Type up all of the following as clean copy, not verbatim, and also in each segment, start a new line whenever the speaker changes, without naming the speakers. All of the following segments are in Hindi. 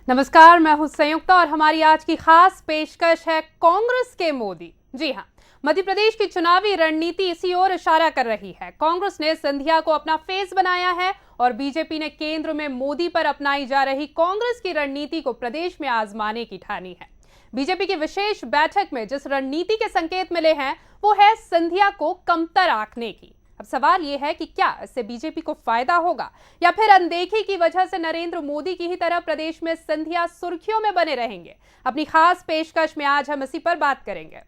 नमस्कार, मैं हूं संयुक्ता और हमारी आज की खास पेशकश है कांग्रेस के मोदी। जी हां, मध्य प्रदेश की चुनावी रणनीति इसी ओर इशारा कर रही है। कांग्रेस ने सिंधिया को अपना फेस बनाया है और बीजेपी ने केंद्र में मोदी पर अपनाई जा रही कांग्रेस की रणनीति को प्रदेश में आजमाने की ठानी है। बीजेपी की विशेष बैठक में जिस रणनीति के संकेत मिले हैं वो है सिंधिया को कमतर आंकने की। अब सवाल यह है कि क्या इससे बीजेपी को फायदा होगा या फिर अनदेखी की वजह से नरेंद्र मोदी की ही तरह प्रदेश में सिंधिया सुर्खियों में बने रहेंगे। अपनी खास पेशकश में आज हम इसी पर बात करेंगे।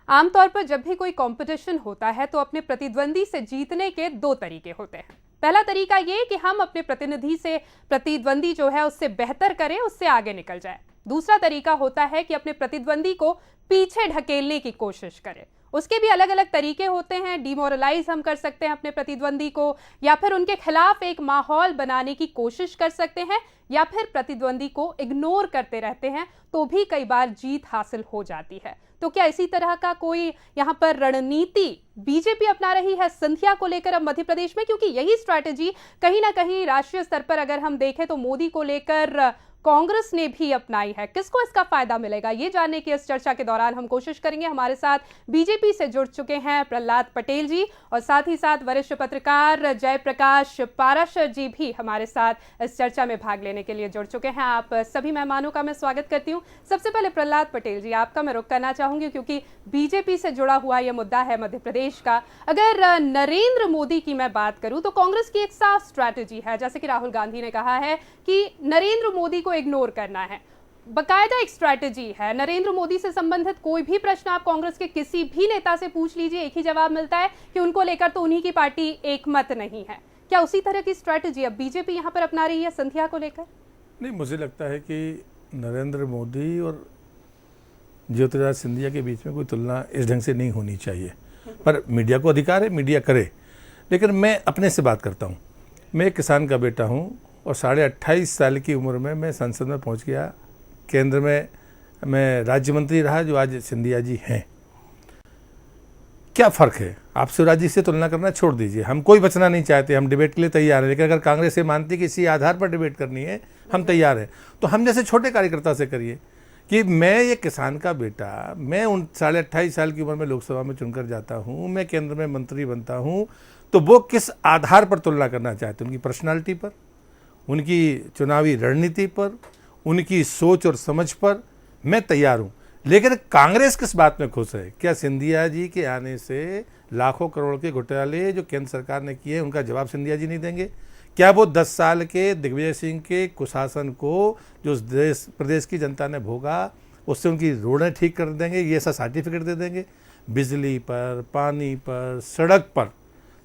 आमतौर पर जब भी कोई कंपटीशन होता है तो अपने प्रतिद्वंदी से जीतने के दो तरीके होते हैं। पहला तरीका ये कि हम अपने प्रतिद्वंदी जो है उससे बेहतर करें, उससे आगे निकल जाए। दूसरा तरीका होता है कि अपने प्रतिद्वंदी को पीछे ढकेलने की कोशिश करें। उसके भी अलग अलग तरीके होते हैं। डिमोरलाइज हम कर सकते हैं अपने प्रतिद्वंदी को, या फिर उनके खिलाफ एक माहौल बनाने की कोशिश कर सकते हैं, या फिर प्रतिद्वंदी को इग्नोर करते रहते हैं तो भी कई बार जीत हासिल हो जाती है। तो क्या इसी तरह का कोई यहाँ पर रणनीति बीजेपी अपना रही है सिंधिया को लेकर अब मध्य प्रदेश में? क्योंकि यही स्ट्रैटेजी कहीं ना कहीं राष्ट्रीय स्तर पर अगर हम देखें तो मोदी को लेकर कांग्रेस ने भी अपनाई है। किसको इसका फायदा मिलेगा, ये जानने की इस चर्चा के दौरान हम कोशिश करेंगे। हमारे साथ बीजेपी से जुड़ चुके हैं प्रहलाद पटेल जी और साथ ही साथ वरिष्ठ पत्रकार जयप्रकाश पाराशर जी भी हमारे साथ इस चर्चा में भाग लेने के लिए जुड़ चुके हैं। आप सभी मेहमानों का मैं स्वागत करती हूँ। सबसे पहले प्रहलाद पटेल जी, आपका मैं रुख करना चाहूंगी क्योंकि बीजेपी से जुड़ा हुआ यह मुद्दा है मध्य प्रदेश का। अगर नरेंद्र मोदी की मैं बात करूं तो कांग्रेस की एक साफ स्ट्रैटेजी है, जैसे कि राहुल गांधी ने कहा है कि नरेंद्र मोदी को इग्नोर करना है। बकायदा एक स्ट्रैटेजी है। नरेंद्र मोदी से संबंधित कोई भी प्रश्न आप कांग्रेस के किसी भी नेता से पूछ लीजिए, एक ही जवाब मिलता है कि उनको लेकर तो उन्हीं की पार्टी एक मत नहीं है। क्या उसी तरह की स्ट्रैटेजी अब बीजेपी यहां पर अपना रही है सिंधिया को लेकर?
नहीं, मुझे लगता है कि नरेंद्र मोदी और ज्योतिरादित्य सिंधिया के बीच में कोई तुलना इस ढंग से नहीं होनी चाहिए। पर मीडिया को अधिकार है, मीडिया करे। लेकिन मैं अपने से बात करता हूँ। मैं एक किसान का बेटा हूँ और 28.5 साल की उम्र में मैं संसद में पहुँच गया। केंद्र में मैं राज्य मंत्री रहा, जो आज सिंधिया जी हैं। क्या फ़र्क है? आप शिवराज जी से तुलना करना छोड़ दीजिए। हम कोई बचना नहीं चाहते, हम डिबेट के लिए तैयार हैं। लेकिन अगर कांग्रेस ये मानती कि इसी आधार पर डिबेट करनी है, हम तैयार हैं। तो हम जैसे छोटे कार्यकर्ता से करिए कि मैं ये किसान का बेटा, मैं उन 28.5 साल की उम्र में लोकसभा में चुनकर जाता हूँ, मैं केंद्र में मंत्री बनता हूँ। तो वो किस आधार पर तुलना करना चाहते हैं? उनकी पर्सनालिटी पर, उनकी चुनावी रणनीति पर, उनकी सोच और समझ पर मैं तैयार हूँ। लेकिन कांग्रेस किस बात में खुश है? क्या सिंधिया जी के आने से लाखों करोड़ के घोटाले जो केंद्र सरकार ने किए उनका जवाब सिंधिया जी नहीं देंगे? क्या वो 10 साल के दिग्विजय सिंह के कुशासन को जो प्रदेश की जनता ने भोगा उससे उनकी रोडें ठीक कर देंगे? ये ऐसा सर्टिफिकेट दे देंगे? बिजली पर, पानी पर, सड़क पर,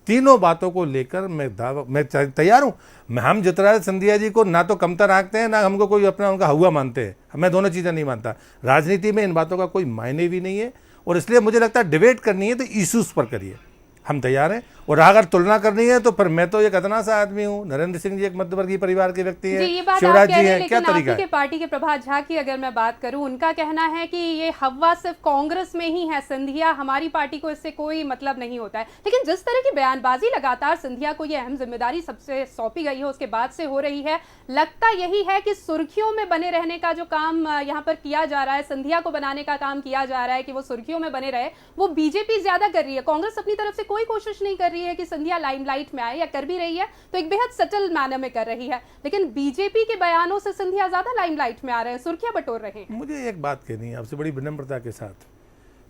तीनों बातों को लेकर मैं तैयार हूँ। हम ज्योतिरादित्य सिंधिया जी को ना तो कमतर आंकते हैं, ना हमको कोई अपना उनका हुआ मानते हैं। मैं दोनों चीज़ें नहीं मानता। राजनीति में इन बातों का कोई मायने भी नहीं है। और इसलिए मुझे लगता है डिबेट करनी है तो इश्यूज पर करिए, हम तैयार हैं। और अगर तुलना करनी है तो फिर मैं तो एक अदना सा आदमी हूँ, नरेंद्र सिंह जी एक मध्यवर्गीय परिवार के व्यक्ति हैं, शिवराज जी हैं, क्या तरीका है?
पार्टी के प्रभात झा की अगर मैं बात करूं, उनका कहना है कि ये हवा सिर्फ कांग्रेस में ही है, सिंधिया हमारी पार्टी को इससे कोई मतलब नहीं होता है। लेकिन जिस तरह की बयानबाजी लगातार सिंधिया को ये अहम जिम्मेदारी सबसे सौंपी गई है उसके बाद से हो रही है, लगता यही है कि सुर्खियों में बने रहने का जो काम यहाँ पर किया जा रहा है, सिंधिया को बनाने का काम किया जा रहा है कि वो सुर्खियों में बने रहे, वो बीजेपी ज्यादा कर रही है। कांग्रेस अपनी तरफ से कोई कोशिश नहीं कर रही है कि सिंधिया लाइमलाइट में आए, या कर भी रही है तो एक बेहद सटल मैनर में कर रही है। लेकिन बीजेपी के बयानों से सिंधिया ज्यादा लाइमलाइट में आ रहे हैं, सुर्खियां बटोर रहे हैं।
मुझे एक बात कहनी है आपसे बड़ी विनम्रता के साथ।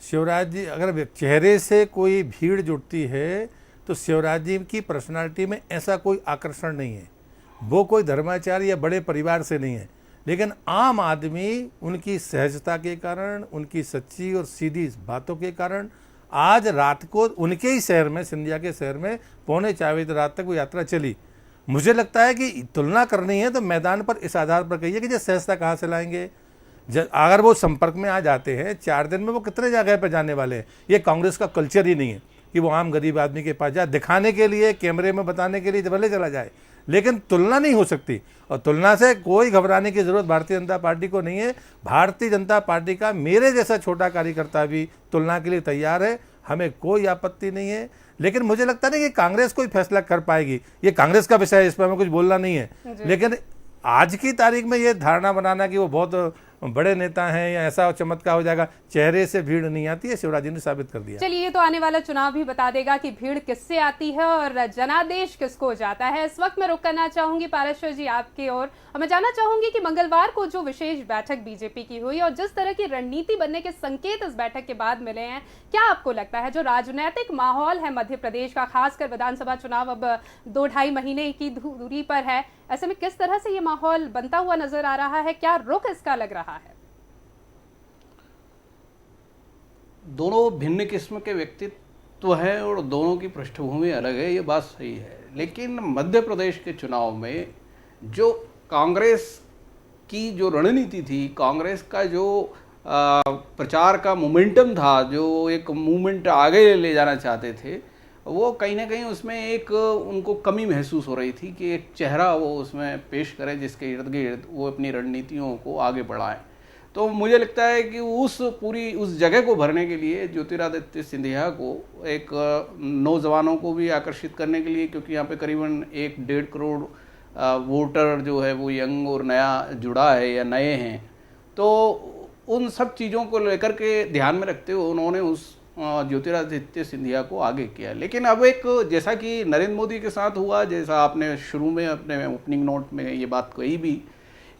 शिवराज जी, अगर चेहरे से कोई भीड़ जुटती है तो शिवराज जी की पर्सनालिटी में ऐसा कोई आकर्षण नहीं है। वो कोई धर्माचार्य या बड़े परिवार से नहीं है। लेकिन आम आदमी उनकी सहजता के कारण, उनकी सच्ची और सीधी बातों के कारण आज रात को उनके ही शहर में, सिंधिया के शहर में 3:45 बजे रात तक वो यात्रा चली। मुझे लगता है कि तुलना करनी है तो मैदान पर इस आधार पर कहिए कि ये सहजता कहाँ से लाएंगे। अगर वो संपर्क में आ जाते हैं 4 दिन में, वो कितने जगह पर जाने वाले हैं? ये कांग्रेस का कल्चर ही नहीं है कि वो आम गरीब आदमी के पास जाए, दिखाने के लिए, कैमरे में बताने के लिए भले चला जाए, लेकिन तुलना नहीं हो सकती, और तुलना से कोई घबराने की जरूरत भारतीय जनता पार्टी को नहीं है। भारतीय जनता पार्टी का मेरे जैसा छोटा कार्यकर्ता भी तुलना के लिए तैयार है, हमें कोई आपत्ति नहीं है। लेकिन मुझे लगता नहीं कि कांग्रेस कोई फैसला कर पाएगी, ये कांग्रेस का विषय है, इस पर हमें कुछ बोलना नहीं है। लेकिन आज की तारीख में ये धारणा बनाना कि वो बहुत बड़े नेता हैं या ऐसा चमत्कार हो जाएगा, चेहरे से भीड़ नहीं आती है, शिवराज जी ने साबित कर दिया।
चलिए, ये तो आने वाला चुनाव भी बता देगा कि भीड़ किससे आती है और जनादेश किसको जाता है। इस वक्त मैं रुक करना चाहूंगी पाराशर जी आपकी ओर, और मैं जानना चाहूंगी कि मंगलवार को जो विशेष बैठक बीजेपी की हुई और जिस तरह की रणनीति बनने के संकेत इस बैठक के बाद मिले हैं, क्या आपको लगता है जो राजनीतिक माहौल है मध्य प्रदेश का, खासकर विधानसभा चुनाव अब 2-2.5 महीने की दूरी पर है, ऐसे में किस तरह से ये माहौल बनता हुआ नजर आ रहा है, क्या रुख इसका लग रहा है?
दोनों भिन्न किस्म के व्यक्तित्व हैं और दोनों की पृष्ठभूमि अलग है, ये बात सही है। लेकिन मध्य प्रदेश के चुनाव में जो कांग्रेस की जो रणनीति थी, कांग्रेस का जो प्रचार का मोमेंटम था, जो एक मूवमेंट आगे ले जाना चाहते थे, वो कहीं ना कहीं उसमें एक उनको कमी महसूस हो रही थी कि एक चेहरा वो उसमें पेश करें जिसके इर्द गिर्द वो अपनी रणनीतियों को आगे बढ़ाएं। तो मुझे लगता है कि उस जगह को भरने के लिए ज्योतिरादित्य सिंधिया को, एक नौजवानों को भी आकर्षित करने के लिए, क्योंकि यहाँ पे करीबन 1-1.5 करोड़ वोटर जो है वो यंग और नया जुड़ा है या नए हैं, तो उन सब चीज़ों को लेकर के ध्यान में रखते हुए उन्होंने उस ज्योतिरादित्य सिंधिया को आगे किया। लेकिन अब एक, जैसा कि नरेंद्र मोदी के साथ हुआ, जैसा आपने शुरू में अपने ओपनिंग नोट में ये बात कही भी,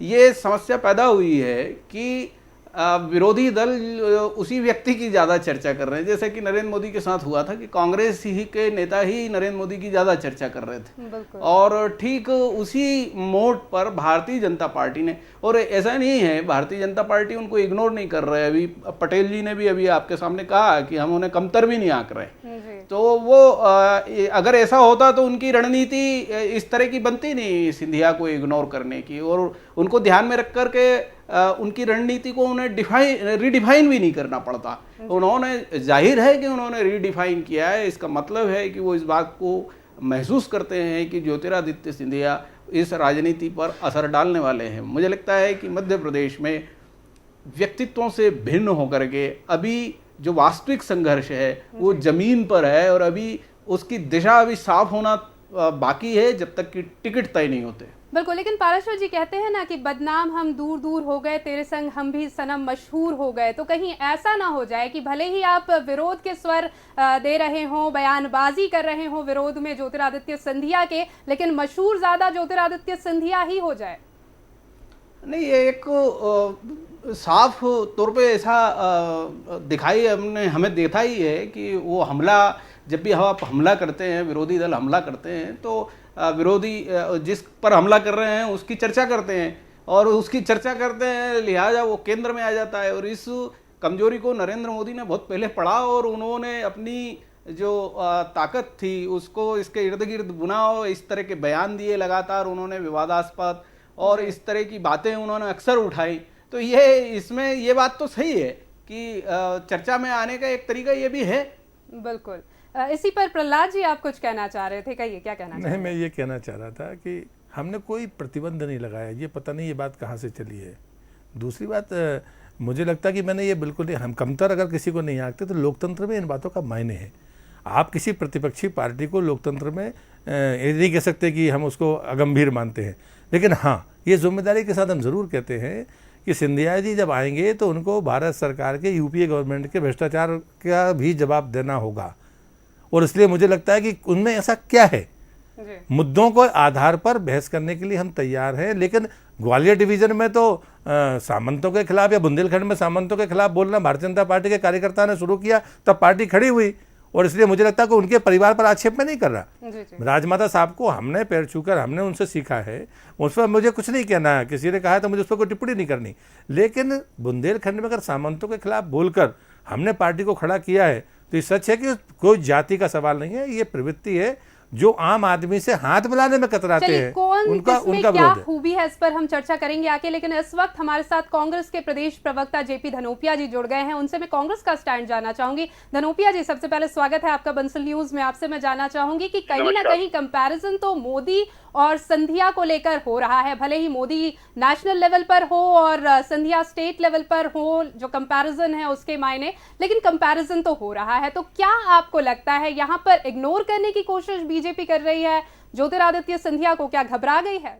ये समस्या पैदा हुई है कि विरोधी दल उसी व्यक्ति की ज़्यादा चर्चा कर रहे हैं, जैसे कि नरेंद्र मोदी के साथ हुआ था कि कांग्रेस ही के नेता ही नरेंद्र मोदी की ज़्यादा चर्चा कर रहे थे, और ठीक उसी मोड पर भारतीय जनता पार्टी ने, और ऐसा नहीं है भारतीय जनता पार्टी उनको इग्नोर नहीं कर रहे। अभी पटेल जी ने भी अभी आपके सामने कहा कि हम उन्हें कमतर भी नहीं आंक रहे, तो वो अगर ऐसा होता तो उनकी रणनीति इस तरह की बनती नहीं, सिंधिया को इग्नोर करने की, और उनको ध्यान में रख करके उनकी रणनीति को उन्हें रीडिफाइन भी नहीं करना पड़ता। उन्होंने, जाहिर है कि उन्होंने रीडिफाइन किया है, इसका मतलब है कि वो इस बात को महसूस करते हैं कि ज्योतिरादित्य सिंधिया इस राजनीति पर असर डालने वाले हैं। मुझे लगता है कि मध्य प्रदेश में व्यक्तित्वों से भिन्न होकर के अभी जो वास्तविक संघर्ष है वो जमीन पर है, और अभी उसकी दिशा अभी साफ होना बाकी है जब तक कि टिकट तय नहीं होते।
बिल्कुल, लेकिन पाराशर जी कहते हैं ना कि बदनाम हम दूर दूर हो गए, तेरे संग हम भी सनम मशहूर हो गए, तो कहीं ऐसा ना हो जाए कि भले ही आप विरोध के स्वर दे रहे हों, बयानबाजी कर रहे हों विरोध में ज्योतिरादित्य सिंधिया के, लेकिन मशहूर ज्यादा ज्योतिरादित्य सिंधिया ही हो जाए?
नहीं, ये एक साफ तौर पे ऐसा दिखाई हमें देखा ही है कि वो हमला, जब भी आप हमला करते हैं, विरोधी दल हमला करते हैं, तो विरोधी जिस पर हमला कर रहे हैं उसकी चर्चा करते हैं, और उसकी चर्चा करते हैं, लिहाजा वो केंद्र में आ जाता है। और इस कमजोरी को नरेंद्र मोदी ने बहुत पहले पढ़ा, और उन्होंने अपनी जो ताकत थी उसको इसके इर्द गिर्द बुना, और इस तरह के बयान दिए लगातार उन्होंने, विवादास्पद और इस तरह की बातें उन्होंने अक्सर उठाई। तो ये, इसमें ये बात तो सही है कि चर्चा में आने का एक तरीका ये भी है।
बिल्कुल। इसी पर प्रहलाद जी आप कुछ कहना चाह रहे थे, कहिए क्या कहना चाह रहे थे?
मैं ये कहना चाह रहा था कि हमने कोई प्रतिबंध नहीं लगाया, ये पता नहीं ये बात कहाँ से चली है। दूसरी बात, मुझे लगता है कि मैंने ये बिल्कुल नहीं, हम कमतर अगर किसी को नहीं आंकते तो लोकतंत्र में इन बातों का मायने है। आप किसी प्रतिपक्षी पार्टी को लोकतंत्र में ये नहीं कह सकते कि हम उसको अगंभीर मानते हैं, लेकिन हाँ, ये जिम्मेदारी के साथ हम ज़रूर कहते हैं कि सिंधिया जी जब आएंगे तो उनको भारत सरकार के, यूपीए गवर्नमेंट के भ्रष्टाचार का भी जवाब देना होगा, और इसलिए मुझे लगता है कि उनमें ऐसा क्या है, मुद्दों को आधार पर बहस करने के लिए हम तैयार हैं। लेकिन ग्वालियर डिवीजन में तो सामंतों के खिलाफ या बुंदेलखंड में सामंतों के खिलाफ बोलना भारतीय जनता पार्टी के कार्यकर्ता ने शुरू किया, तब पार्टी खड़ी हुई, और इसलिए मुझे लगता है कि उनके परिवार पर आक्षेप में नहीं कर रहा। राजमाता साहब को हमने पैर छूकर, हमने उनसे सीखा है, उस पर मुझे कुछ नहीं कहना है, किसी ने कहा है तो मुझे उस पर कोई टिप्पणी नहीं करनी। लेकिन बुंदेलखंड में अगर सामंतों के खिलाफ बोलकर हमने पार्टी को खड़ा किया है तो ये सच है कि कोई जाति का सवाल नहीं है, ये प्रवृत्ति है जो आम आदमी से हाथ मिलाने में कतराते हैं, उनका क्या
खूबी है, इस पर हम चर्चा करेंगे आके। लेकिन इस वक्त हमारे साथ कांग्रेस के प्रदेश प्रवक्ता जेपी धनोपिया जी जुड़ गए हैं, उनसे मैं कांग्रेस का स्टैंड जानना चाहूंगी। धनोपिया जी, सबसे पहले स्वागत है आपका बंसल न्यूज में। आपसे मैं जानना चाहूंगी कि कहीं ना कहीं कंपैरिजन तो मोदी और संधिया को लेकर हो रहा है, भले ही मोदी नेशनल लेवल पर हो और संधिया स्टेट लेवल पर हो, जो कंपैरिजन है उसके मायने, लेकिन कंपैरिजन तो हो रहा है। तो क्या आपको लगता है यहाँ पर इग्नोर करने की कोशिश बीजेपी कर रही है? ज्योतिरादित्य सिंधिया को क्या घबरा गई है?